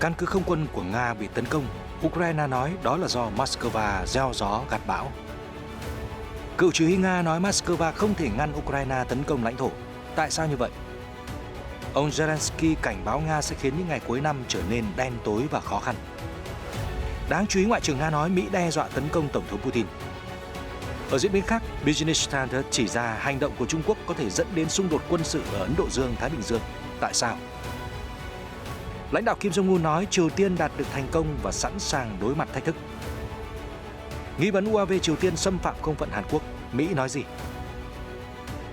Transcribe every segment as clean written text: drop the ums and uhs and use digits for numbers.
Căn cứ không quân của Nga bị tấn công, Ukraine nói đó là do Moscow gieo gió gặt bão. Cựu chỉ huy Nga nói Moscow không thể ngăn Ukraine tấn công lãnh thổ. Tại sao như vậy? Ông Zelensky cảnh báo Nga sẽ khiến những ngày cuối năm trở nên đen tối và khó khăn. Đáng chú ý, Ngoại trưởng Nga nói Mỹ đe dọa tấn công Tổng thống Putin. Ở diễn biến khác, Business Standard chỉ ra hành động của Trung Quốc có thể dẫn đến xung đột quân sự ở Ấn Độ Dương-Thái Bình Dương. Tại sao? Lãnh đạo Kim Jong-un nói Triều Tiên đạt được thành công và sẵn sàng đối mặt thách thức. Nghi vấn UAV Triều Tiên xâm phạm không phận Hàn Quốc, Mỹ nói gì?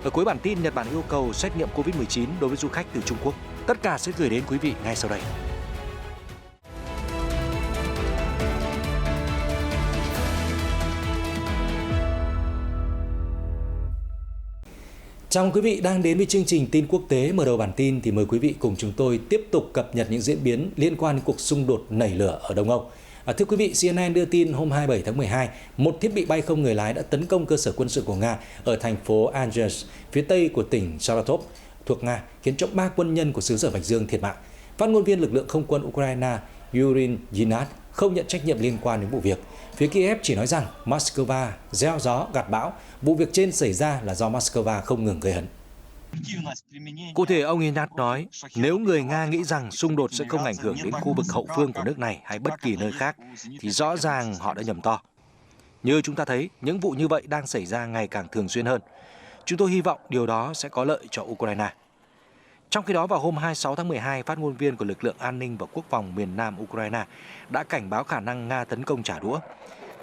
Ở cuối bản tin, Nhật Bản yêu cầu xét nghiệm COVID-19 đối với du khách từ Trung Quốc. Tất cả sẽ gửi đến quý vị ngay sau đây. Chào mừng quý vị đang đến với chương trình tin quốc tế. Mở đầu bản tin thì mời quý vị cùng chúng tôi tiếp tục cập nhật những diễn biến liên quan đến cuộc xung đột nảy lửa ở Đông Âu. Thưa quý vị, CNN đưa tin hôm 27 tháng 12, một thiết bị bay không người lái đã tấn công cơ sở quân sự của Nga ở thành phố Angers, phía tây của tỉnh Saratov thuộc Nga, khiến cho 3 quân nhân của xứ sở Bạch Dương thiệt mạng. Phát ngôn viên lực lượng không quân Ukraine Yuri Ginat không nhận trách nhiệm liên quan đến vụ việc. Phía Kiev chỉ nói rằng Moscow gieo gió gặt bão, vụ việc trên xảy ra là do Moscow không ngừng gây hấn. Cụ thể, ông Ginat nói, nếu người Nga nghĩ rằng xung đột sẽ không ảnh hưởng đến khu vực hậu phương của nước này hay bất kỳ nơi khác, thì rõ ràng họ đã nhầm to. Như chúng ta thấy, những vụ như vậy đang xảy ra ngày càng thường xuyên hơn. Chúng tôi hy vọng điều đó sẽ có lợi cho Ukraine. Trong khi đó, vào hôm 26 tháng 12, phát ngôn viên của lực lượng an ninh và quốc phòng miền Nam Ukraine đã cảnh báo khả năng Nga tấn công trả đũa.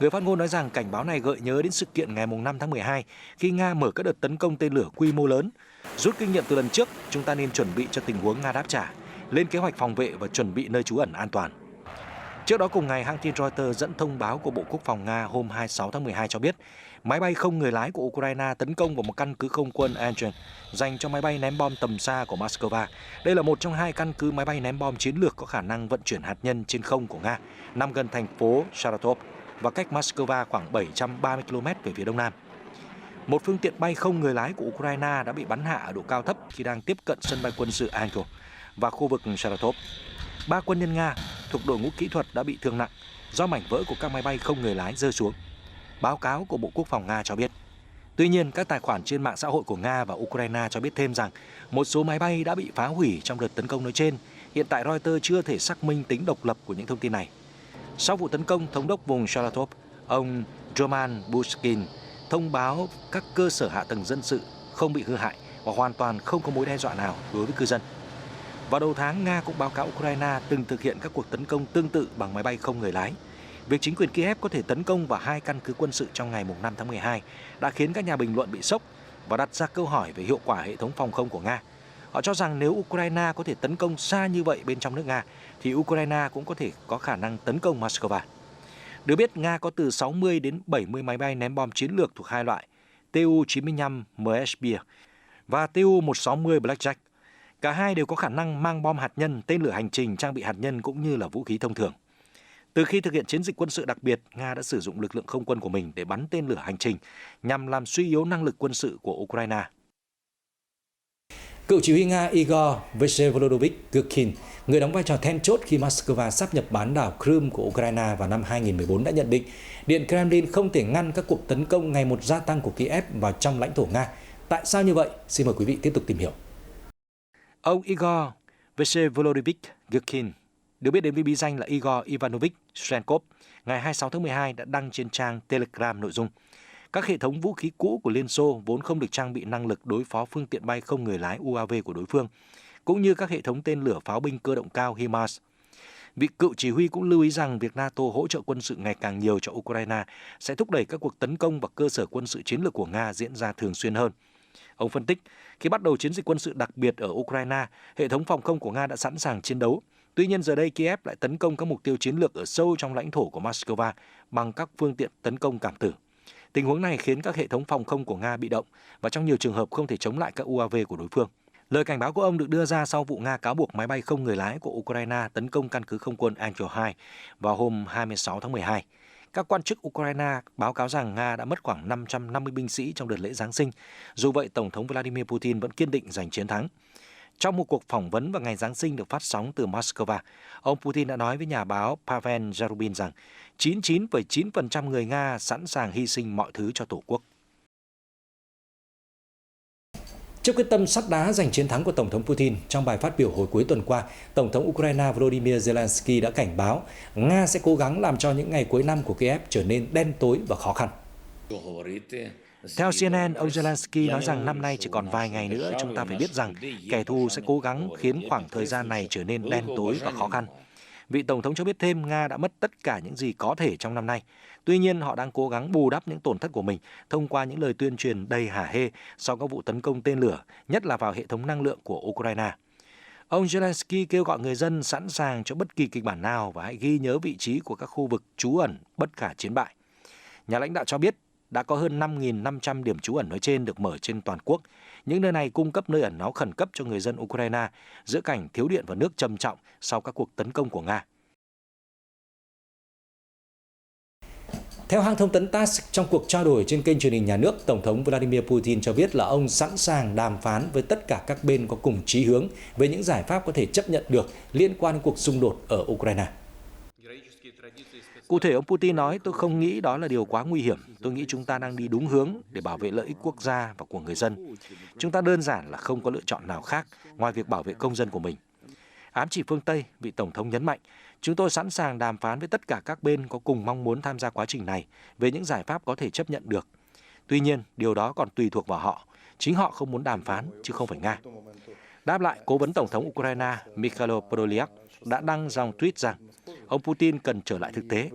Người phát ngôn nói rằng cảnh báo này gợi nhớ đến sự kiện ngày 5 tháng 12 khi Nga mở các đợt tấn công tên lửa quy mô lớn. Rút kinh nghiệm từ lần trước, chúng ta nên chuẩn bị cho tình huống Nga đáp trả, lên kế hoạch phòng vệ và chuẩn bị nơi trú ẩn an toàn. Trước đó cùng ngày, hãng tin Reuters dẫn thông báo của Bộ Quốc phòng Nga hôm 26 tháng 12 cho biết máy bay không người lái của Ukraine tấn công vào một căn cứ không quân Angel dành cho máy bay ném bom tầm xa của Moscow. Đây là một trong 2 căn cứ máy bay ném bom chiến lược có khả năng vận chuyển hạt nhân trên không của Nga, nằm gần thành phố Saratov và cách Moscow khoảng 730 km về phía đông nam. Một phương tiện bay không người lái của Ukraine đã bị bắn hạ ở độ cao thấp khi đang tiếp cận sân bay quân sự Angel và khu vực Saratov. 3 quân nhân Nga thuộc đội ngũ kỹ thuật đã bị thương nặng do mảnh vỡ của các máy bay không người lái rơi xuống. Báo cáo của Bộ Quốc phòng Nga cho biết. Tuy nhiên, các tài khoản trên mạng xã hội của Nga và Ukraine cho biết thêm rằng một số máy bay đã bị phá hủy trong đợt tấn công nói trên. Hiện tại Reuters chưa thể xác minh tính độc lập của những thông tin này. Sau vụ tấn công, thống đốc vùng Saratov, ông Roman Bushkin thông báo các cơ sở hạ tầng dân sự không bị hư hại và hoàn toàn không có mối đe dọa nào đối với cư dân. Vào đầu tháng, Nga cũng báo cáo Ukraine từng thực hiện các cuộc tấn công tương tự bằng máy bay không người lái. Việc chính quyền Kiev có thể tấn công vào 2 căn cứ quân sự trong ngày 5 tháng 12 đã khiến các nhà bình luận bị sốc và đặt ra câu hỏi về hiệu quả hệ thống phòng không của Nga. Họ cho rằng nếu Ukraine có thể tấn công xa như vậy bên trong nước Nga, thì Ukraine cũng có thể có khả năng tấn công Moscow. Được biết, Nga có từ 60 đến 70 máy bay ném bom chiến lược thuộc 2 loại, Tu-95 MSB và Tu-160 Blackjack. Cả hai đều có khả năng mang bom hạt nhân, tên lửa hành trình, trang bị hạt nhân cũng như là vũ khí thông thường. Từ khi thực hiện chiến dịch quân sự đặc biệt, Nga đã sử dụng lực lượng không quân của mình để bắn tên lửa hành trình nhằm làm suy yếu năng lực quân sự của Ukraine. Cựu chỉ huy Nga Igor Vsevolodovich Girkin, người đóng vai trò then chốt khi Moscow sáp nhập bán đảo Crimea của Ukraine vào năm 2014 đã nhận định Điện Kremlin không thể ngăn các cuộc tấn công ngày một gia tăng của Kiev vào trong lãnh thổ Nga. Tại sao như vậy? Xin mời quý vị tiếp tục tìm hiểu. Ông Igor Vsevolodovich Girkin, được biết đến với bí danh là Igor Ivanovich Shchenkov, ngày 26 tháng 12 đã đăng trên trang Telegram nội dung các hệ thống vũ khí cũ của Liên Xô vốn không được trang bị năng lực đối phó phương tiện bay không người lái UAV của đối phương, cũng như các hệ thống tên lửa pháo binh cơ động cao HIMARS. Vị cựu chỉ huy cũng lưu ý rằng việc NATO hỗ trợ quân sự ngày càng nhiều cho Ukraine sẽ thúc đẩy các cuộc tấn công vào cơ sở quân sự chiến lược của Nga diễn ra thường xuyên hơn. Ông phân tích, khi bắt đầu chiến dịch quân sự đặc biệt ở Ukraine, hệ thống phòng không của Nga đã sẵn sàng chiến đấu. Tuy nhiên giờ đây Kiev lại tấn công các mục tiêu chiến lược ở sâu trong lãnh thổ của Moscow bằng các phương tiện tấn công cảm tử. Tình huống này khiến các hệ thống phòng không của Nga bị động và trong nhiều trường hợp không thể chống lại các UAV của đối phương. Lời cảnh báo của ông được đưa ra sau vụ Nga cáo buộc máy bay không người lái của Ukraine tấn công căn cứ không quân Angel 2 vào hôm 26 tháng 12. Các quan chức Ukraine báo cáo rằng Nga đã mất khoảng 550 binh sĩ trong đợt lễ Giáng sinh. Dù vậy, Tổng thống Vladimir Putin vẫn kiên định giành chiến thắng. Trong một cuộc phỏng vấn vào ngày Giáng sinh được phát sóng từ Moscow, ông Putin đã nói với nhà báo Pavel Zarubin rằng 99,9% người Nga sẵn sàng hy sinh mọi thứ cho Tổ quốc. Trước quyết tâm sắt đá giành chiến thắng của Tổng thống Putin, trong bài phát biểu hồi cuối tuần qua, Tổng thống Ukraine Volodymyr Zelensky đã cảnh báo Nga sẽ cố gắng làm cho những ngày cuối năm của Kiev trở nên đen tối và khó khăn. Theo CNN, ông Zelensky nói rằng năm nay chỉ còn vài ngày nữa, chúng ta phải biết rằng kẻ thù sẽ cố gắng khiến khoảng thời gian này trở nên đen tối và khó khăn. Vị Tổng thống cho biết thêm Nga đã mất tất cả những gì có thể trong năm nay. Tuy nhiên, họ đang cố gắng bù đắp những tổn thất của mình thông qua những lời tuyên truyền đầy hả hê sau các vụ tấn công tên lửa, nhất là vào hệ thống năng lượng của Ukraine. Ông Zelensky kêu gọi người dân sẵn sàng cho bất kỳ kịch bản nào và hãy ghi nhớ vị trí của các khu vực trú ẩn bất khả chiến bại. Nhà lãnh đạo cho biết đã có hơn 5.500 điểm trú ẩn nói trên được mở trên toàn quốc. Những nơi này cung cấp nơi ẩn náu khẩn cấp cho người dân Ukraine giữa cảnh thiếu điện và nước trầm trọng sau các cuộc tấn công của Nga. Theo hãng thông tấn TASS, trong cuộc trao đổi trên kênh truyền hình nhà nước, Tổng thống Vladimir Putin cho biết là ông sẵn sàng đàm phán với tất cả các bên có cùng chí hướng về những giải pháp có thể chấp nhận được liên quan đến cuộc xung đột ở Ukraine. Cụ thể, ông Putin nói, tôi không nghĩ đó là điều quá nguy hiểm. Tôi nghĩ chúng ta đang đi đúng hướng để bảo vệ lợi ích quốc gia và của người dân. Chúng ta đơn giản là không có lựa chọn nào khác ngoài việc bảo vệ công dân của mình. Ám chỉ phương Tây, vị Tổng thống nhấn mạnh, chúng tôi sẵn sàng đàm phán với tất cả các bên có cùng mong muốn tham gia quá trình này về những giải pháp có thể chấp nhận được. Tuy nhiên, điều đó còn tùy thuộc vào họ. Chính họ không muốn đàm phán, chứ không phải Nga. Đáp lại, Cố vấn Tổng thống Ukraine Mikhailo Podolyak đã đăng dòng tweet rằng ông Putin cần trở lại thực tế.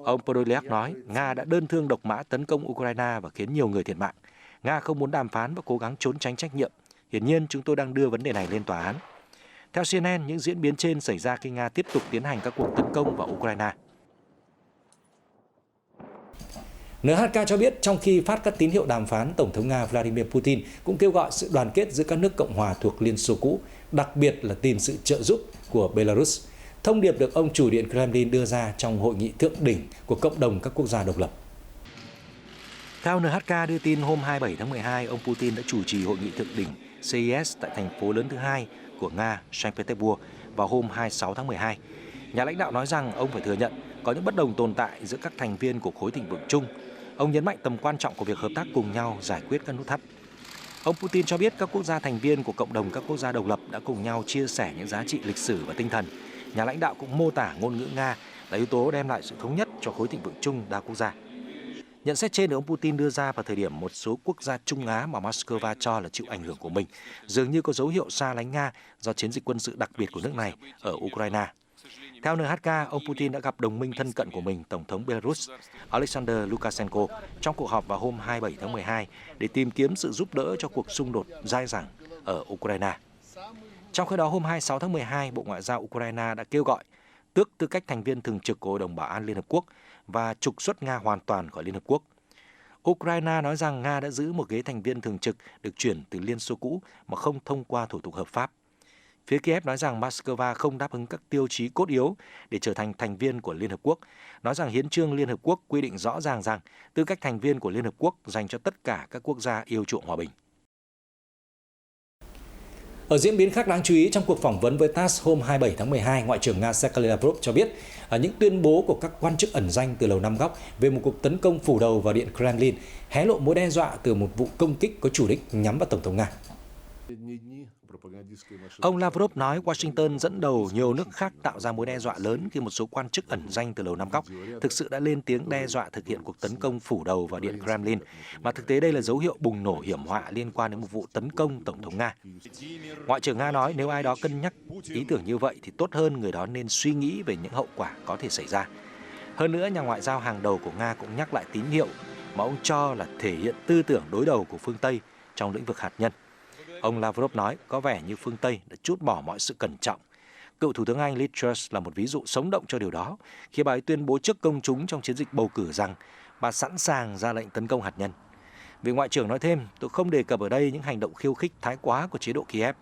Ông Podolyak nói Nga đã đơn thương độc mã tấn công Ukraine và khiến nhiều người thiệt mạng. Nga không muốn đàm phán và cố gắng trốn tránh trách nhiệm. Hiển nhiên, chúng tôi đang đưa vấn đề này lên tòa án. Theo CNN, những diễn biến trên xảy ra khi Nga tiếp tục tiến hành các cuộc tấn công vào Ukraine. NHK cho biết trong khi phát các tín hiệu đàm phán, Tổng thống Nga Vladimir Putin cũng kêu gọi sự đoàn kết giữa các nước Cộng hòa thuộc Liên Xô cũ, đặc biệt là tìm sự trợ giúp của Belarus. Thông điệp được ông chủ điện Kremlin đưa ra trong hội nghị thượng đỉnh của cộng đồng các quốc gia độc lập. Theo NHK đưa tin hôm 27 tháng 12, ông Putin đã chủ trì hội nghị thượng đỉnh CIS tại thành phố lớn thứ hai của Nga, Saint Petersburg vào hôm 26 tháng 12. Nhà lãnh đạo nói rằng ông phải thừa nhận có những bất đồng tồn tại giữa các thành viên của khối thịnh vượng chung. Ông nhấn mạnh tầm quan trọng của việc hợp tác cùng nhau giải quyết các nút thắt. Ông Putin cho biết các quốc gia thành viên của cộng đồng các quốc gia độc lập đã cùng nhau chia sẻ những giá trị lịch sử và tinh thần. Nhà lãnh đạo cũng mô tả ngôn ngữ Nga là yếu tố đem lại sự thống nhất cho khối thịnh vượng chung đa quốc gia. Nhận xét trên được ông Putin đưa ra vào thời điểm một số quốc gia Trung Á mà Moscow cho là chịu ảnh hưởng của mình, dường như có dấu hiệu xa lánh Nga do chiến dịch quân sự đặc biệt của nước này ở Ukraine. Theo NHK, ông Putin đã gặp đồng minh thân cận của mình, Tổng thống Belarus Alexander Lukashenko, trong cuộc họp vào hôm 27 tháng 12 để tìm kiếm sự giúp đỡ cho cuộc xung đột dai dẳng ở Ukraine. Trong khi đó, hôm 26 tháng 12, Bộ Ngoại giao Ukraine đã kêu gọi tước tư cách thành viên thường trực của Hội đồng Bảo an Liên Hợp Quốc và trục xuất Nga hoàn toàn khỏi Liên Hợp Quốc. Ukraine nói rằng Nga đã giữ một ghế thành viên thường trực được chuyển từ Liên Xô cũ mà không thông qua thủ tục hợp pháp. Phía Kiev nói rằng Moscow không đáp ứng các tiêu chí cốt yếu để trở thành thành viên của Liên Hợp Quốc, nói rằng Hiến chương Liên Hợp Quốc quy định rõ ràng rằng tư cách thành viên của Liên Hợp Quốc dành cho tất cả các quốc gia yêu chuộng hòa bình. Ở diễn biến khác đáng chú ý, trong cuộc phỏng vấn với TASS hôm 27 tháng 12, Ngoại trưởng Nga Sergei Lavrov cho biết những tuyên bố của các quan chức ẩn danh từ Lầu Năm Góc về một cuộc tấn công phủ đầu vào Điện Kremlin hé lộ mối đe dọa từ một vụ công kích có chủ đích nhắm vào Tổng thống Nga. Ông Lavrov nói Washington dẫn đầu nhiều nước khác tạo ra mối đe dọa lớn khi một số quan chức ẩn danh từ Lầu Năm Góc thực sự đã lên tiếng đe dọa thực hiện cuộc tấn công phủ đầu vào Điện Kremlin, mà thực tế đây là dấu hiệu bùng nổ hiểm họa liên quan đến một vụ tấn công Tổng thống Nga. Ngoại trưởng Nga nói nếu ai đó cân nhắc ý tưởng như vậy thì tốt hơn người đó nên suy nghĩ về những hậu quả có thể xảy ra. Hơn nữa, nhà ngoại giao hàng đầu của Nga cũng nhắc lại tín hiệu mà ông cho là thể hiện tư tưởng đối đầu của phương Tây trong lĩnh vực hạt nhân. Ông Lavrov nói có vẻ như phương Tây đã trút bỏ mọi sự cẩn trọng. Cựu Thủ tướng Anh Liz Truss là một ví dụ sống động cho điều đó, khi bà ấy tuyên bố trước công chúng trong chiến dịch bầu cử rằng bà sẵn sàng ra lệnh tấn công hạt nhân. Vị Ngoại trưởng nói thêm, tôi không đề cập ở đây những hành động khiêu khích thái quá của chế độ Kiev.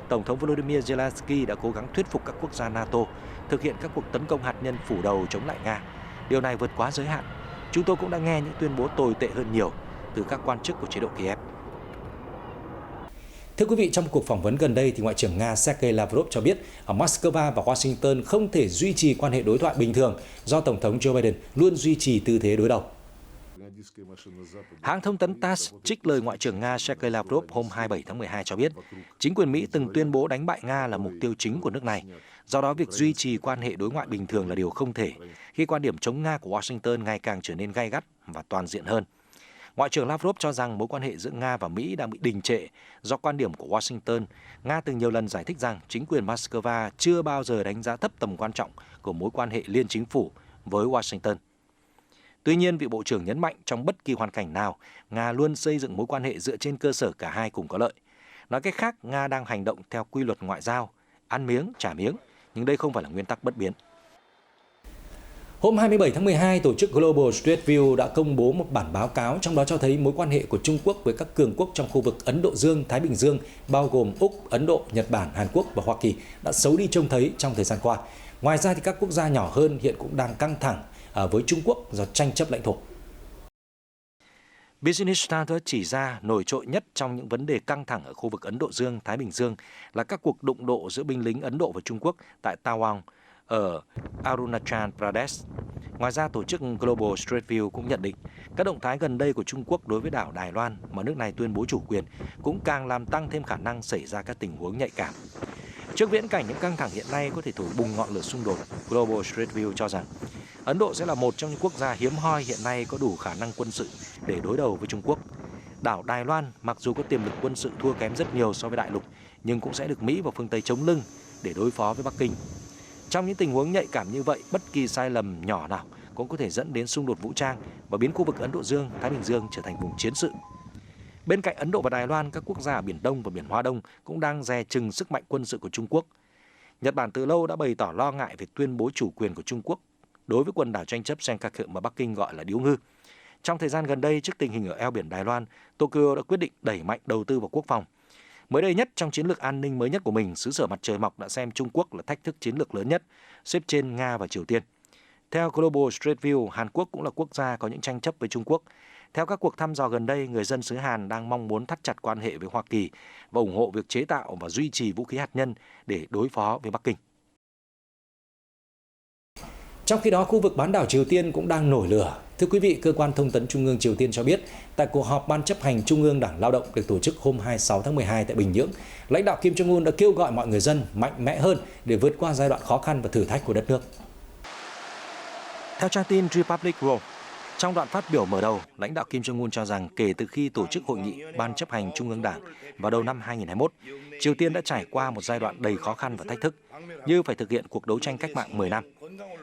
Tổng thống Volodymyr Zelensky đã cố gắng thuyết phục các quốc gia NATO thực hiện các cuộc tấn công hạt nhân phủ đầu chống lại Nga. Điều này vượt quá giới hạn. Chúng tôi cũng đã nghe những tuyên bố tồi tệ hơn nhiều từ các quan chức của chế độ Kiev. Thưa quý vị, trong cuộc phỏng vấn gần đây thì Ngoại trưởng Nga Sergei Lavrov cho biết ở Moscow và Washington không thể duy trì quan hệ đối thoại bình thường do Tổng thống Joe Biden luôn duy trì tư thế đối đầu. Hãng thông tấn TASS trích lời Ngoại trưởng Nga Sergei Lavrov hôm 27 tháng 12 cho biết, chính quyền Mỹ từng tuyên bố đánh bại Nga là mục tiêu chính của nước này. Do đó, việc duy trì quan hệ đối ngoại bình thường là điều không thể, khi quan điểm chống Nga của Washington ngày càng trở nên gay gắt và toàn diện hơn. Ngoại trưởng Lavrov cho rằng mối quan hệ giữa Nga và Mỹ đang bị đình trệ do quan điểm của Washington. Nga từng nhiều lần giải thích rằng chính quyền Moscow chưa bao giờ đánh giá thấp tầm quan trọng của mối quan hệ liên chính phủ với Washington. Tuy nhiên, vị Bộ trưởng nhấn mạnh trong bất kỳ hoàn cảnh nào, Nga luôn xây dựng mối quan hệ dựa trên cơ sở cả hai cùng có lợi. Nói cách khác, Nga đang hành động theo quy luật ngoại giao, ăn miếng, trả miếng, nhưng đây không phải là nguyên tắc bất biến. Hôm 27 tháng 12, tổ chức Global Street View đã công bố một bản báo cáo trong đó cho thấy mối quan hệ của Trung Quốc với các cường quốc trong khu vực Ấn Độ Dương, Thái Bình Dương, bao gồm Úc, Ấn Độ, Nhật Bản, Hàn Quốc và Hoa Kỳ đã xấu đi trông thấy trong thời gian qua. Ngoài ra thì các quốc gia nhỏ hơn hiện cũng đang căng thẳng với Trung Quốc do tranh chấp lãnh thổ. Business Standard chỉ ra nổi trội nhất trong những vấn đề căng thẳng ở khu vực Ấn Độ Dương, Thái Bình Dương là các cuộc đụng độ giữa binh lính Ấn Độ và Trung Quốc tại Tawang ở Arunachal Pradesh. Ngoài ra, tổ chức Global Street View cũng nhận định các động thái gần đây của Trung Quốc đối với đảo Đài Loan mà nước này tuyên bố chủ quyền cũng càng làm tăng thêm khả năng xảy ra các tình huống nhạy cảm. Trước viễn cảnh những căng thẳng hiện nay có thể thổi bùng ngọn lửa xung đột, Global Street View cho rằng Ấn Độ sẽ là một trong những quốc gia hiếm hoi hiện nay có đủ khả năng quân sự để đối đầu với Trung Quốc. Đảo Đài Loan mặc dù có tiềm lực quân sự thua kém rất nhiều so với đại lục, nhưng cũng sẽ được Mỹ và phương Tây chống lưng để đối phó với Bắc Kinh. Trong những tình huống nhạy cảm như vậy, bất kỳ sai lầm nhỏ nào cũng có thể dẫn đến xung đột vũ trang và biến khu vực Ấn Độ Dương, Thái Bình Dương trở thành vùng chiến sự. Bên cạnh Ấn Độ và Đài Loan, các quốc gia ở Biển Đông và Biển Hoa Đông cũng đang dè chừng sức mạnh quân sự của Trung Quốc. Nhật Bản từ lâu đã bày tỏ lo ngại về tuyên bố chủ quyền của Trung Quốc đối với quần đảo tranh chấp Senkaku mà Bắc Kinh gọi là điếu ngư. Trong thời gian gần đây, trước tình hình ở eo biển Đài Loan, Tokyo đã quyết định đẩy mạnh đầu tư vào quốc phòng. Mới đây nhất, trong chiến lược an ninh mới nhất của mình, xứ sở mặt trời mọc đã xem Trung Quốc là thách thức chiến lược lớn nhất, xếp trên Nga và Triều Tiên. Theo Global Street View, Hàn Quốc cũng là quốc gia có những tranh chấp với Trung Quốc. Theo các cuộc thăm dò gần đây, người dân xứ Hàn đang mong muốn thắt chặt quan hệ với Hoa Kỳ và ủng hộ việc chế tạo và duy trì vũ khí hạt nhân để đối phó với Bắc Kinh. Trong khi đó, khu vực bán đảo Triều Tiên cũng đang nổi lửa. Thưa quý vị, Cơ quan Thông tấn Trung ương Triều Tiên cho biết, tại cuộc họp Ban chấp hành Trung ương Đảng Lao động được tổ chức hôm 26 tháng 12 tại Bình Nhưỡng, lãnh đạo Kim Jong-un đã kêu gọi mọi người dân mạnh mẽ hơn để vượt qua giai đoạn khó khăn và thử thách của đất nước. Theo trang tin Republic World, trong đoạn phát biểu mở đầu, lãnh đạo Kim Jong-un cho rằng kể từ khi tổ chức hội nghị Ban chấp hành Trung ương Đảng vào đầu năm 2021, Triều Tiên đã trải qua một giai đoạn đầy khó khăn và thách thức, như phải thực hiện cuộc đấu tranh cách mạng 10 năm.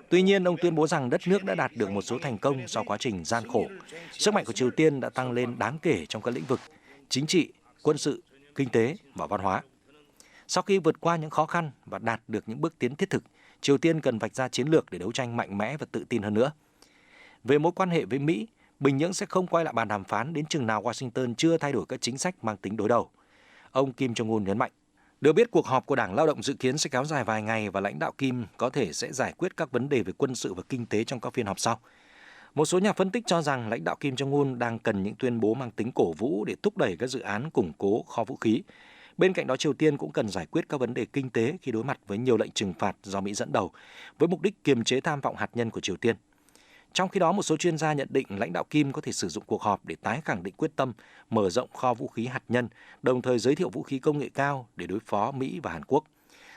Tuy nhiên, ông tuyên bố rằng đất nước đã đạt được một số thành công sau quá trình gian khổ. Sức mạnh của Triều Tiên đã tăng lên đáng kể trong các lĩnh vực chính trị, quân sự, kinh tế và văn hóa. Sau khi vượt qua những khó khăn và đạt được những bước tiến thiết thực, Triều Tiên cần vạch ra chiến lược để đấu tranh mạnh mẽ và tự tin hơn nữa. Về mối quan hệ với Mỹ, Bình Nhưỡng sẽ không quay lại bàn đàm phán đến chừng nào Washington chưa thay đổi các chính sách mang tính đối đầu. Ông Kim Jong-un nhấn mạnh. Được biết, cuộc họp của Đảng Lao động dự kiến sẽ kéo dài vài ngày và lãnh đạo Kim có thể sẽ giải quyết các vấn đề về quân sự và kinh tế trong các phiên họp sau. Một số nhà phân tích cho rằng lãnh đạo Kim Jong-un đang cần những tuyên bố mang tính cổ vũ để thúc đẩy các dự án củng cố kho vũ khí. Bên cạnh đó, Triều Tiên cũng cần giải quyết các vấn đề kinh tế khi đối mặt với nhiều lệnh trừng phạt do Mỹ dẫn đầu, với mục đích kiềm chế tham vọng hạt nhân của Triều Tiên. Trong khi đó, một số chuyên gia nhận định lãnh đạo Kim có thể sử dụng cuộc họp để tái khẳng định quyết tâm mở rộng kho vũ khí hạt nhân, đồng thời giới thiệu vũ khí công nghệ cao để đối phó Mỹ và Hàn Quốc,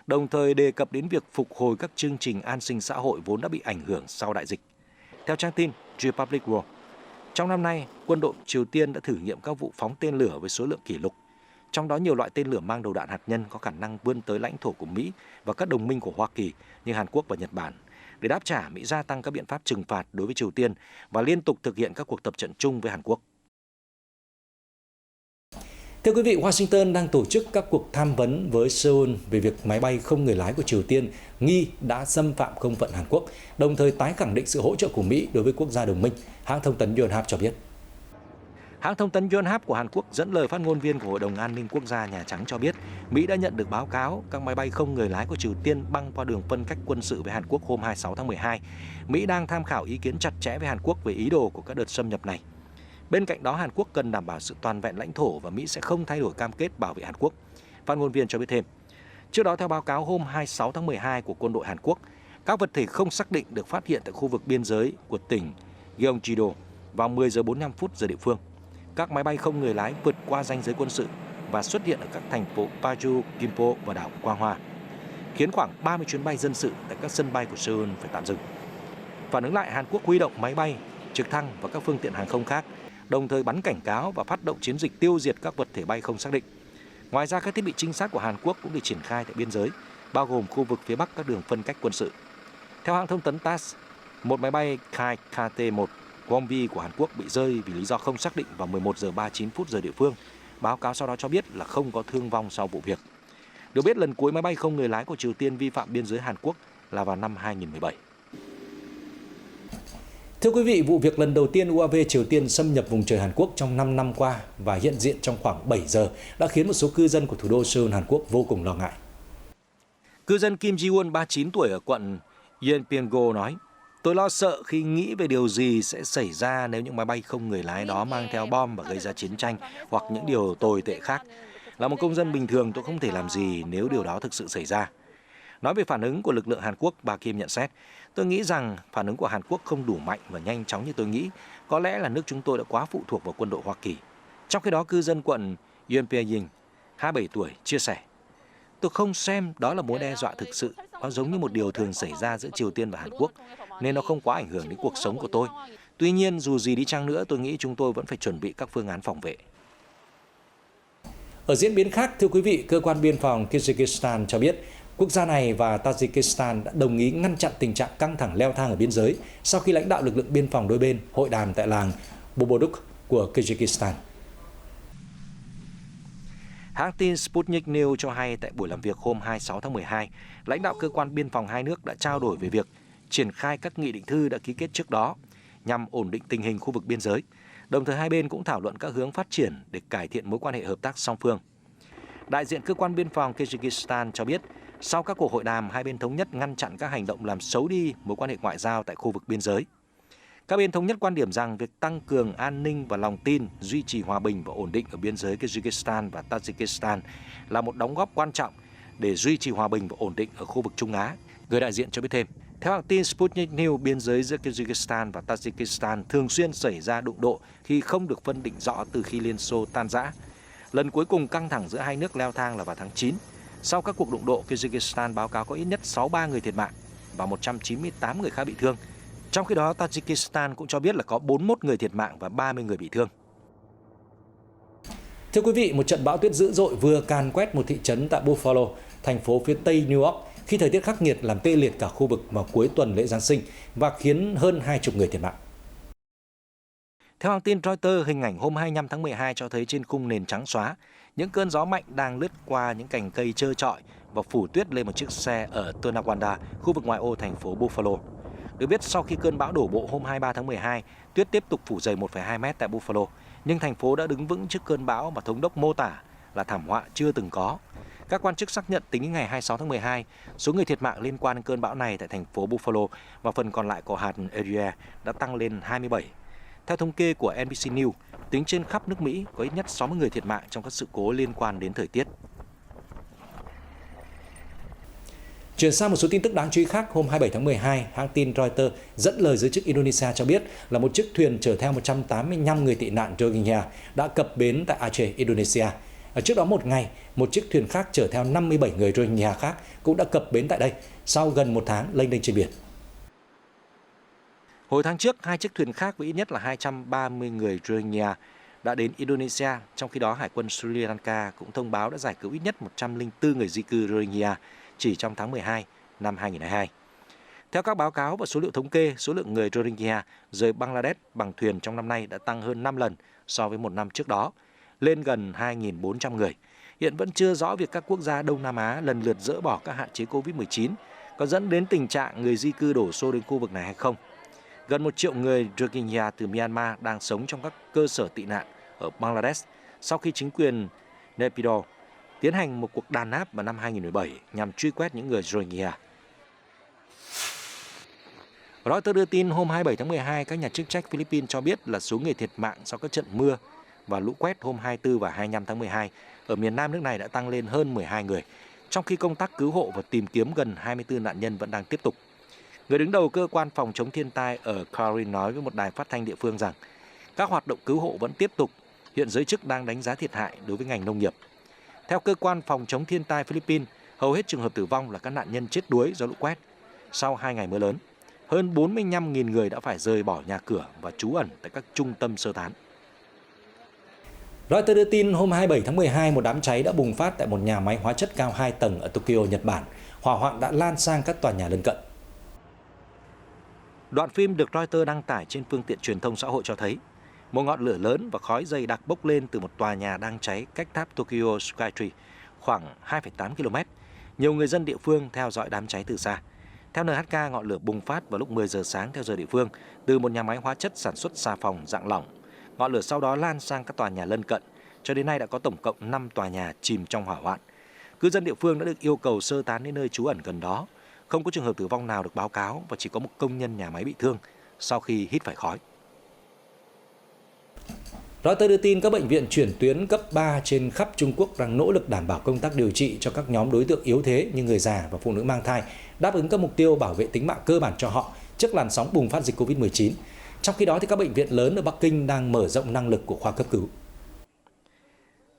đồng thời đề cập đến việc phục hồi các chương trình an sinh xã hội vốn đã bị ảnh hưởng sau đại dịch. Theo trang tin Republic World, trong năm nay, quân đội Triều Tiên đã thử nghiệm các vụ phóng tên lửa với số lượng kỷ lục, trong đó nhiều loại tên lửa mang đầu đạn hạt nhân có khả năng vươn tới lãnh thổ của Mỹ và các đồng minh của Hoa Kỳ như Hàn Quốc và Nhật Bản. Để đáp trả, Mỹ gia tăng các biện pháp trừng phạt đối với Triều Tiên và liên tục thực hiện các cuộc tập trận chung với Hàn Quốc. Thưa quý vị, Washington đang tổ chức các cuộc tham vấn với Seoul về việc máy bay không người lái của Triều Tiên nghi đã xâm phạm không phận Hàn Quốc, đồng thời tái khẳng định sự hỗ trợ của Mỹ đối với quốc gia đồng minh, hãng thông tấn Yonhap cho biết. Hãng thông tấn Yonhap của Hàn Quốc dẫn lời phát ngôn viên của Hội đồng An ninh Quốc gia Nhà Trắng cho biết, Mỹ đã nhận được báo cáo các máy bay không người lái của Triều Tiên băng qua đường phân cách quân sự với Hàn Quốc hôm 26 tháng 12. Mỹ đang tham khảo ý kiến chặt chẽ với Hàn Quốc về ý đồ của các đợt xâm nhập này. Bên cạnh đó, Hàn Quốc cần đảm bảo sự toàn vẹn lãnh thổ và Mỹ sẽ không thay đổi cam kết bảo vệ Hàn Quốc. Phát ngôn viên cho biết thêm. Trước đó, theo báo cáo hôm 26 tháng 12 của quân đội Hàn Quốc, các vật thể không xác định được phát hiện tại khu vực biên giới của tỉnh Gyeonggi-do vào 10 giờ 45 phút giờ địa phương. Các máy bay không người lái vượt qua ranh giới quân sự và xuất hiện ở các thành phố Paju, Gimpo và đảo Gwanghwa, khiến khoảng 30 chuyến bay dân sự tại các sân bay của Seoul phải tạm dừng. Phản ứng lại, Hàn Quốc huy động máy bay, trực thăng và các phương tiện hàng không khác, đồng thời bắn cảnh cáo và phát động chiến dịch tiêu diệt các vật thể bay không xác định. Ngoài ra, các thiết bị trinh sát của Hàn Quốc cũng được triển khai tại biên giới, bao gồm khu vực phía bắc các đường phân cách quân sự. Theo hãng thông tấn TASS, một máy bay Kai KT-1 Gwangbi của Hàn Quốc bị rơi vì lý do không xác định vào 11 giờ 39 phút giờ địa phương. Báo cáo sau đó cho biết là không có thương vong sau vụ việc. Được biết, lần cuối máy bay không người lái của Triều Tiên vi phạm biên giới Hàn Quốc là vào năm 2017. Thưa quý vị, vụ việc lần đầu tiên UAV Triều Tiên xâm nhập vùng trời Hàn Quốc trong 5 năm qua và hiện diện trong khoảng 7 giờ đã khiến một số cư dân của thủ đô Seoul, Hàn Quốc vô cùng lo ngại. Cư dân Kim Ji-won, 39 tuổi ở quận Yeonpyeong nói, tôi lo sợ khi nghĩ về điều gì sẽ xảy ra nếu những máy bay không người lái đó mang theo bom và gây ra chiến tranh hoặc những điều tồi tệ khác. Là một công dân bình thường, tôi không thể làm gì nếu điều đó thực sự xảy ra. Nói về phản ứng của lực lượng Hàn Quốc, bà Kim nhận xét, tôi nghĩ rằng phản ứng của Hàn Quốc không đủ mạnh và nhanh chóng như tôi nghĩ. Có lẽ là nước chúng tôi đã quá phụ thuộc vào quân đội Hoa Kỳ. Trong khi đó, cư dân quận Yeonpyeong, 27 tuổi, chia sẻ, tôi không xem đó là mối đe dọa thực sự. Nó giống như một điều thường xảy ra giữa Triều Tiên và Hàn Quốc, nên nó không quá ảnh hưởng đến cuộc sống của tôi. Tuy nhiên, dù gì đi chăng nữa, tôi nghĩ chúng tôi vẫn phải chuẩn bị các phương án phòng vệ. Ở diễn biến khác, thưa quý vị, cơ quan biên phòng Kyrgyzstan cho biết quốc gia này và Tajikistan đã đồng ý ngăn chặn tình trạng căng thẳng leo thang ở biên giới sau khi lãnh đạo lực lượng biên phòng đôi bên hội đàm tại làng Boboduk của Kyrgyzstan. Hãng tin Sputnik News cho hay tại buổi làm việc hôm 26 tháng 12, lãnh đạo cơ quan biên phòng hai nước đã trao đổi về việc triển khai các nghị định thư đã ký kết trước đó nhằm ổn định tình hình khu vực biên giới. Đồng thời hai bên cũng thảo luận các hướng phát triển để cải thiện mối quan hệ hợp tác song phương. Đại diện cơ quan biên phòng Kyrgyzstan cho biết, sau các cuộc hội đàm, hai bên thống nhất ngăn chặn các hành động làm xấu đi mối quan hệ ngoại giao tại khu vực biên giới. Các bên thống nhất quan điểm rằng việc tăng cường an ninh và lòng tin, duy trì hòa bình và ổn định ở biên giới Kyrgyzstan và Tajikistan là một đóng góp quan trọng để duy trì hòa bình và ổn định ở khu vực Trung Á. Người đại diện cho biết thêm, theo hãng tin Sputnik News, biên giới giữa Kyrgyzstan và Tajikistan thường xuyên xảy ra đụng độ khi không được phân định rõ từ khi Liên Xô tan rã. Lần cuối cùng căng thẳng giữa hai nước leo thang là vào tháng 9. Sau các cuộc đụng độ, Kyrgyzstan báo cáo có ít nhất 63 người thiệt mạng và 198 người khác bị thương. Trong khi đó, Tajikistan cũng cho biết là có 41 người thiệt mạng và 30 người bị thương. Thưa quý vị, một trận bão tuyết dữ dội vừa càn quét một thị trấn tại Buffalo, thành phố phía tây New York, khi thời tiết khắc nghiệt làm tê liệt cả khu vực vào cuối tuần lễ Giáng sinh và khiến hơn 20 người thiệt mạng. Theo hãng tin Reuters, hình ảnh hôm 25 tháng 12 cho thấy trên khung nền trắng xóa, những cơn gió mạnh đang lướt qua những cành cây trơ trọi và phủ tuyết lên một chiếc xe ở Tonawanda, khu vực ngoại ô thành phố Buffalo. Được biết, sau khi cơn bão đổ bộ hôm 23 tháng 12, tuyết tiếp tục phủ dày 1,2 mét tại Buffalo, nhưng thành phố đã đứng vững trước cơn bão mà thống đốc mô tả là thảm họa chưa từng có. Các quan chức xác nhận tính đến ngày 26 tháng 12, số người thiệt mạng liên quan đến cơn bão này tại thành phố Buffalo và phần còn lại của hạt Erie đã tăng lên 27. Theo thống kê của NBC News, tính trên khắp nước Mỹ có ít nhất 60 người thiệt mạng trong các sự cố liên quan đến thời tiết. Chuyển sang một số tin tức đáng chú ý khác, hôm 27 tháng 12, hãng tin Reuters dẫn lời giới chức Indonesia cho biết là một chiếc thuyền chở theo 185 người tị nạn Rohingya đã cập bến tại Aceh, Indonesia. Trước đó một ngày, một chiếc thuyền khác chở theo 57 người Rohingya khác cũng đã cập bến tại đây sau gần một tháng lênh đênh trên biển. Hồi tháng trước, hai chiếc thuyền khác với ít nhất là 230 người Rohingya đã đến Indonesia, trong khi đó Hải quân Sri Lanka cũng thông báo đã giải cứu ít nhất 104 người di cư Rohingya chỉ trong tháng 12 năm 2022. Theo các báo cáo và số liệu thống kê, số lượng người Rohingya rời Bangladesh bằng thuyền trong năm nay đã tăng hơn 5 lần so với một năm trước đó, lên gần 2.400 người. Hiện vẫn chưa rõ việc các quốc gia Đông Nam Á lần lượt dỡ bỏ các hạn chế Covid-19 có dẫn đến tình trạng người di cư đổ xô đến khu vực này hay không. Gần 1 triệu người Rohingya từ Myanmar đang sống trong các cơ sở tị nạn ở Bangladesh sau khi chính quyền Naypyidaw tiến hành một cuộc đàn áp vào năm 2017 nhằm truy quét những người Rohingya. Reuters đưa tin hôm 27 tháng 12, các nhà chức trách Philippines cho biết là số người thiệt mạng sau các trận mưa và lũ quét hôm 24 và 25 tháng 12 ở miền nam nước này đã tăng lên hơn 12 người, trong khi công tác cứu hộ và tìm kiếm gần 24 nạn nhân vẫn đang tiếp tục. Người đứng đầu cơ quan phòng chống thiên tai ở Karen nói với một đài phát thanh địa phương rằng các hoạt động cứu hộ vẫn tiếp tục. Hiện giới chức đang đánh giá thiệt hại đối với ngành nông nghiệp. Theo cơ quan phòng chống thiên tai Philippines, hầu hết trường hợp tử vong là các nạn nhân chết đuối do lũ quét. Sau 2 ngày mưa lớn, hơn 45.000 người đã phải rời bỏ nhà cửa và trú ẩn tại các trung tâm sơ tán. Reuters đưa tin hôm 27 tháng 12, một đám cháy đã bùng phát tại một nhà máy hóa chất cao 2 tầng ở Tokyo, Nhật Bản. Hỏa hoạn đã lan sang các tòa nhà lân cận. Đoạn phim được Reuters đăng tải trên phương tiện truyền thông xã hội cho thấy một ngọn lửa lớn và khói dày đặc bốc lên từ một tòa nhà đang cháy cách tháp Tokyo Skytree khoảng 2,8 km. Nhiều người dân địa phương theo dõi đám cháy từ xa. Theo NHK, ngọn lửa bùng phát vào lúc 10 giờ sáng theo giờ địa phương từ một nhà máy hóa chất sản xuất xà phòng dạng lỏng. Ngọn lửa sau đó lan sang các tòa nhà lân cận. Cho đến nay đã có tổng cộng 5 tòa nhà chìm trong hỏa hoạn. Cư dân địa phương đã được yêu cầu sơ tán đến nơi trú ẩn gần đó. Không có trường hợp tử vong nào được báo cáo và chỉ có một công nhân nhà máy bị thương sau khi hít phải khói. Reuters đưa tin các bệnh viện chuyển tuyến cấp 3 trên khắp Trung Quốc đang nỗ lực đảm bảo công tác điều trị cho các nhóm đối tượng yếu thế như người già và phụ nữ mang thai, đáp ứng các mục tiêu bảo vệ tính mạng cơ bản cho họ trước làn sóng bùng phát dịch Covid-19. Trong khi đó, các bệnh viện lớn ở Bắc Kinh đang mở rộng năng lực của khoa cấp cứu.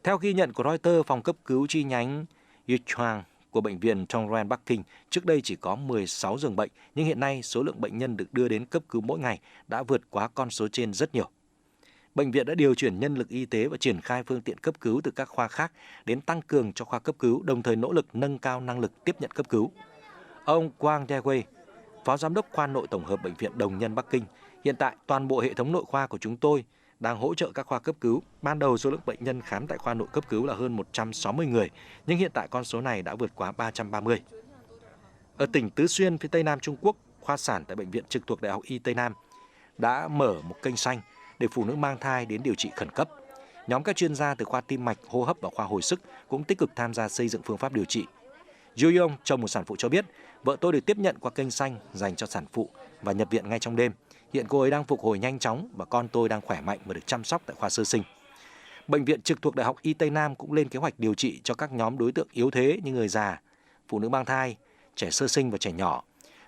Theo ghi nhận của Reuters, phòng cấp cứu chi nhánh Yichuan của bệnh viện Tongren Bắc Kinh trước đây chỉ có 16 giường bệnh, nhưng hiện nay số lượng bệnh nhân được đưa đến cấp cứu mỗi ngày đã vượt quá con số trên rất nhiều. Bệnh viện đã điều chuyển nhân lực y tế và triển khai phương tiện cấp cứu từ các khoa khác đến tăng cường cho khoa cấp cứu, đồng thời nỗ lực nâng cao năng lực tiếp nhận cấp cứu. Ông Wang Dewei, Phó Giám đốc khoa nội tổng hợp Bệnh viện Đồng nhân Bắc Kinh, hiện tại toàn bộ hệ thống nội khoa của chúng tôi đang hỗ trợ các khoa cấp cứu. Ban đầu số lượng bệnh nhân khám tại khoa nội cấp cứu là hơn 160 người, nhưng hiện tại con số này đã vượt quá 330. Ở tỉnh Tứ Xuyên, phía Tây Nam Trung Quốc, khoa sản tại bệnh viện trực thuộc Đại học Y Tây Nam đã mở một kênh xanh để phụ nữ mang thai đến điều trị khẩn cấp. Nhóm các chuyên gia từ khoa tim mạch, hô hấp và khoa hồi sức cũng tích cực tham gia xây dựng phương pháp điều trị. Yu Yong, chồng một sản phụ cho biết, vợ tôi được tiếp nhận qua kênh xanh dành cho sản phụ và nhập viện ngay trong đêm. Hiện cô ấy đang phục hồi nhanh chóng và con tôi đang khỏe mạnh và được chăm sóc tại khoa sơ sinh. Bệnh viện trực thuộc Đại học Y Tây Nam cũng lên kế hoạch điều trị cho các nhóm đối tượng yếu thế như người già, phụ nữ mang thai, trẻ sơ sinh và trẻ nhỏ,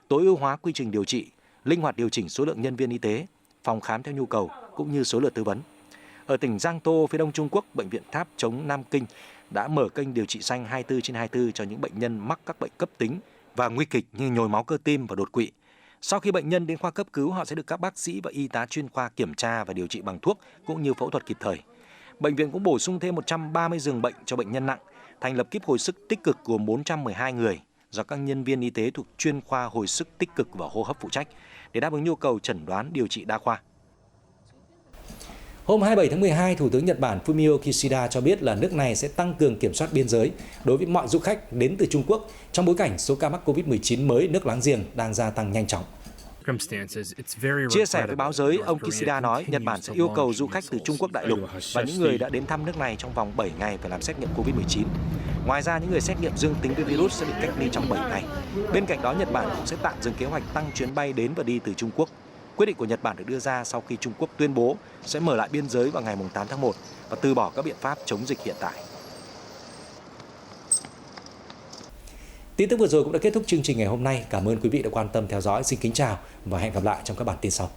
tối ưu hóa quy trình điều trị, linh hoạt điều chỉnh số lượng nhân viên y tế, phòng khám theo nhu cầu cũng như số lượt tư vấn. Ở tỉnh Giang Tô, phía đông Trung Quốc, bệnh viện Tháp Chống Nam Kinh đã mở kênh điều trị xanh 24/24 cho những bệnh nhân mắc các bệnh cấp tính và nguy kịch như nhồi máu cơ tim và đột quỵ. Sau khi bệnh nhân đến khoa cấp cứu, họ sẽ được các bác sĩ và y tá chuyên khoa kiểm tra và điều trị bằng thuốc cũng như phẫu thuật kịp thời. Bệnh viện cũng bổ sung thêm 130 giường bệnh cho bệnh nhân nặng, thành lập kíp hồi sức tích cực gồm 412 người do các nhân viên y tế thuộc chuyên khoa hồi sức tích cực và hô hấp phụ trách để đáp ứng nhu cầu chẩn đoán điều trị đa khoa. Hôm 27 tháng 12, Thủ tướng Nhật Bản Fumio Kishida cho biết là nước này sẽ tăng cường kiểm soát biên giới đối với mọi du khách đến từ Trung Quốc trong bối cảnh số ca mắc Covid-19 mới nước láng giềng đang gia tăng nhanh chóng. Chia sẻ với báo giới, ông Kishida nói Nhật Bản sẽ yêu cầu du khách từ Trung Quốc đại lục và những người đã đến thăm nước này trong vòng 7 ngày phải làm xét nghiệm Covid-19. Ngoài ra, những người xét nghiệm dương tính với virus sẽ bị cách ly trong 7 ngày. Bên cạnh đó, Nhật Bản cũng sẽ tạm dừng kế hoạch tăng chuyến bay đến và đi từ Trung Quốc. Quyết định của Nhật Bản được đưa ra sau khi Trung Quốc tuyên bố sẽ mở lại biên giới vào ngày 8 tháng 1 và từ bỏ các biện pháp chống dịch hiện tại. Tin tức vừa rồi cũng đã kết thúc chương trình ngày hôm nay. Cảm ơn quý vị đã quan tâm theo dõi. Xin kính chào và hẹn gặp lại trong các bản tin sau.